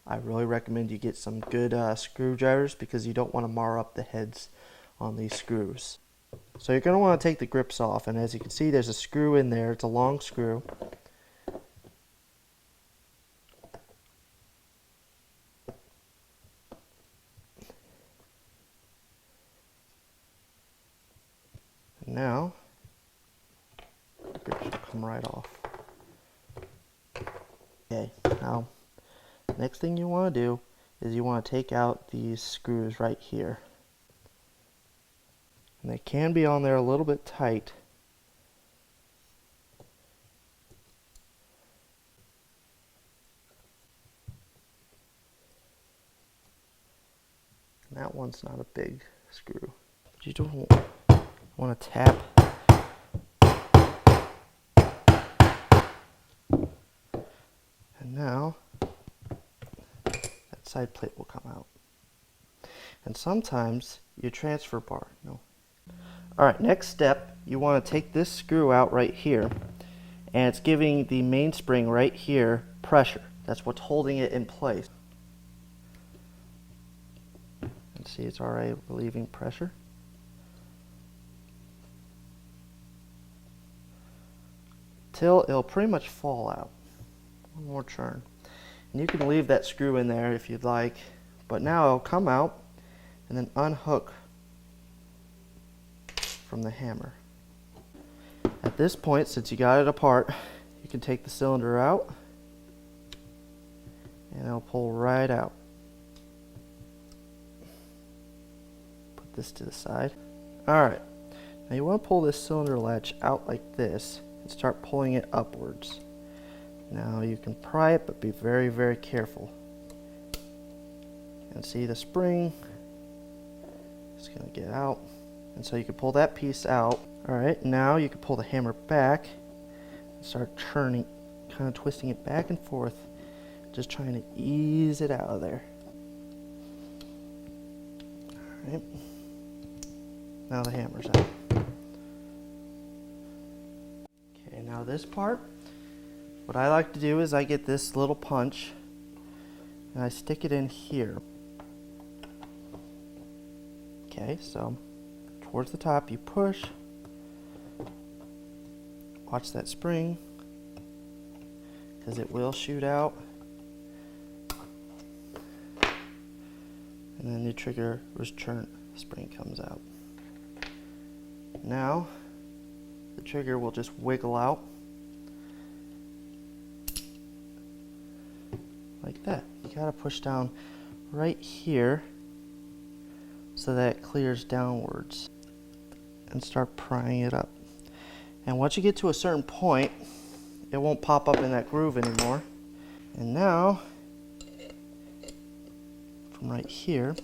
I really recommend you get some good screwdrivers because you don't want to mar up the heads on these screws. So you're going to want to take the grips off, and as you can see there's a screw in there. It's a long screw. And now the grips will come right off. Okay, now next thing you want to do is you want to take out these screws right here. And they can be on there a little bit tight. And that one's not a big screw. But you don't want to tap. And now that side plate will come out. And sometimes your transfer bar, no. Alright, next step, you want to take this screw out right here, and it's giving the mainspring right here pressure. That's what's holding it in place. And see, it's already relieving pressure. Till it'll pretty much fall out. One more turn. And you can leave that screw in there if you'd like, but now it'll come out and then unhook from the hammer. At this point, since you got it apart, you can take the cylinder out and it'll pull right out. Put this to the side. Alright, now you want to pull this cylinder latch out like this and start pulling it upwards. Now you can pry it, but be very, very careful. And see the spring is going to get out. And so you can pull that piece out. Alright, now you can pull the hammer back and start turning, kind of twisting it back and forth, just trying to ease it out of there. Alright, now the hammer's out. Okay, now this part, what I like to do is I get this little punch and I stick it in here. Okay, so towards the top you push, watch that spring because it will shoot out, and then the trigger return spring comes out. Now the trigger will just wiggle out like that. You gotta push down right here so that it clears downwards, and start prying it up. And once you get to a certain point, it won't pop up in that groove anymore. And now, from right here,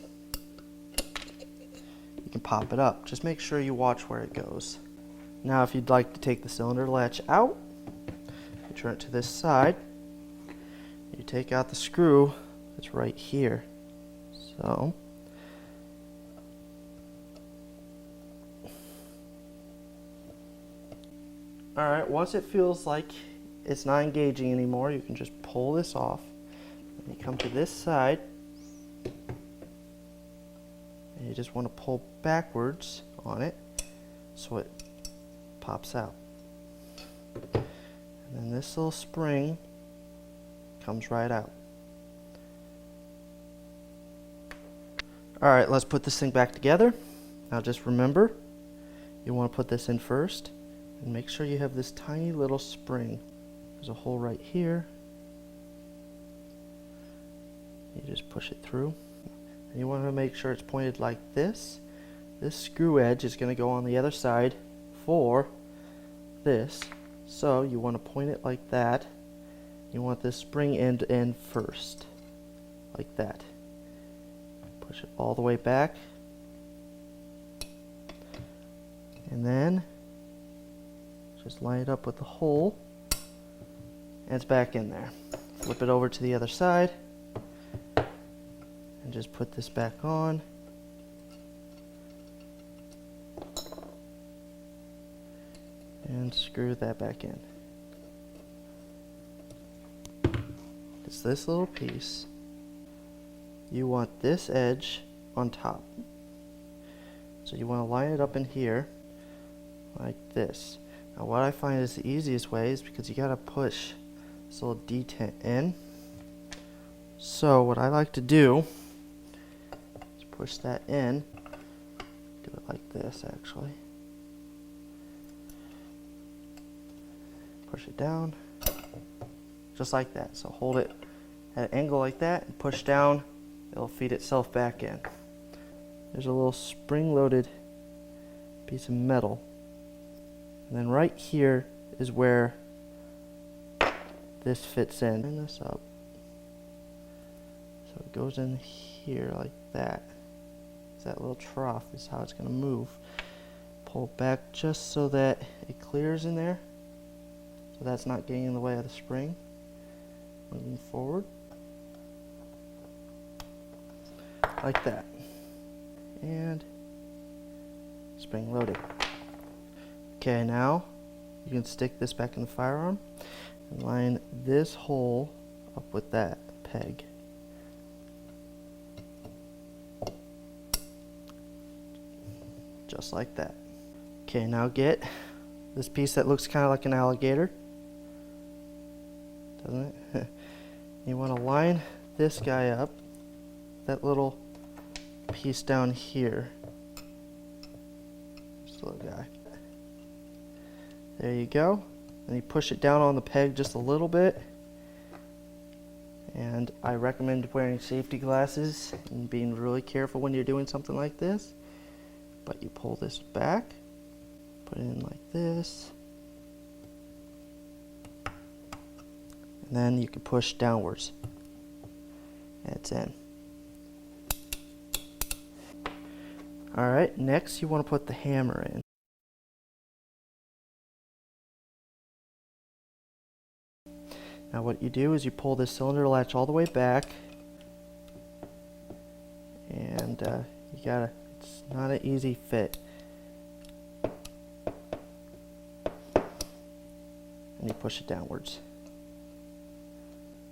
you can pop it up. Just make sure you watch where it goes. Now if you'd like to take the cylinder latch out, you turn it to this side, you take out the screw that's right here. So, alright, once it feels like it's not engaging anymore, you can just pull this off. And you come to this side, and you just want to pull backwards on it so it pops out. And then this little spring comes right out. Alright, let's put this thing back together. Now just remember, you want to put this in first. And make sure you have this tiny little spring. There's a hole right here. You just push it through. And you want to make sure it's pointed like this. This screw edge is going to go on the other side for this. So you want to point it like that. You want this spring end to end first. Like that. Push it all the way back. And then just line it up with the hole, and it's back in there. Flip it over to the other side, and just put this back on. And screw that back in. It's this little piece you want this edge on top. So you want to line it up in here like this. Now what I find is the easiest way is because you got to push this little detent in. So what I like to do is push that in. Do it like this actually. Push it down just like that. So hold it at an angle like that and push down. It'll feed itself back in. There's a little spring-loaded piece of metal. And then right here is where this fits in. Turn this up. So it goes in here like that. That little trough is how it's going to move. Pull it back just so that it clears in there. So that's not getting in the way of the spring. Moving forward. Like that. And spring loaded. Okay, now you can stick this back in the firearm and line this hole up with that peg. Just like that. Okay, now get this piece that looks kind of like an alligator. Doesn't it? You want to line this guy up, that little piece down here. This little guy. There you go. And you push it down on the peg just a little bit. And I recommend wearing safety glasses and being really careful when you're doing something like this. But you pull this back, put it in like this, and then you can push downwards. And it's in. Alright, next you want to put the hammer in. Now what you do is you pull this cylinder latch all the way back, and you gotta, it's not an easy fit. And you push it downwards.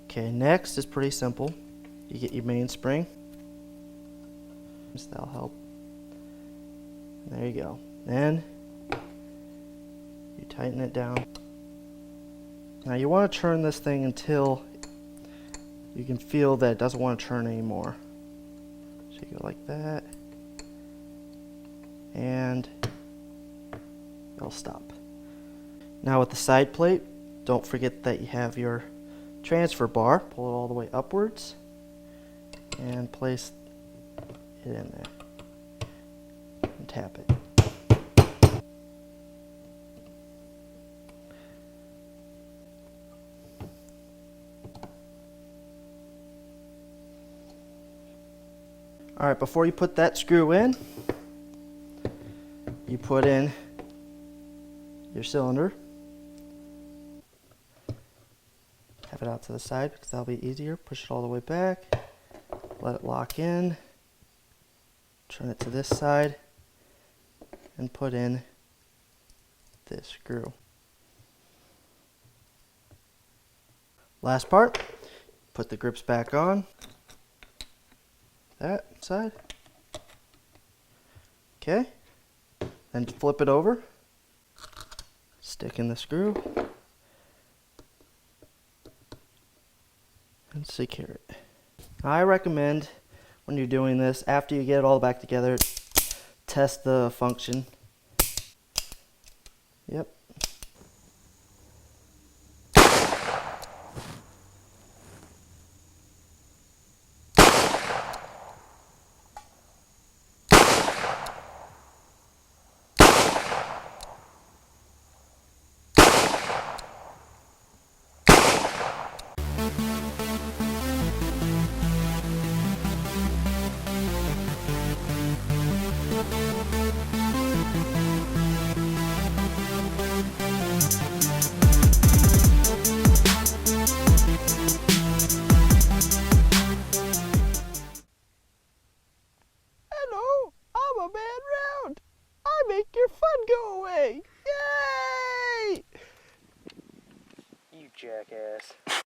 Okay, next is pretty simple. You get your mainspring. That'll help. There you go. Then you tighten it down. Now you want to turn this thing until you can feel that it doesn't want to turn anymore. So you go like that, and it'll stop. Now with the side plate, don't forget that you have your transfer bar. Pull it all the way upwards and place it in there and tap it. Alright, before you put that screw in, you put in your cylinder. Have it out to the side because that'll be easier. Push it all the way back. Let it lock in. Turn it to this side and put in this screw. Last part, put the grips back on. That side. Okay. Then flip it over. Stick in the screw. And secure it. I recommend when you're doing this, after you get it all back together, test the function. Yep. Hello, I'm a man round. I make your fun go away. Yay! You jackass.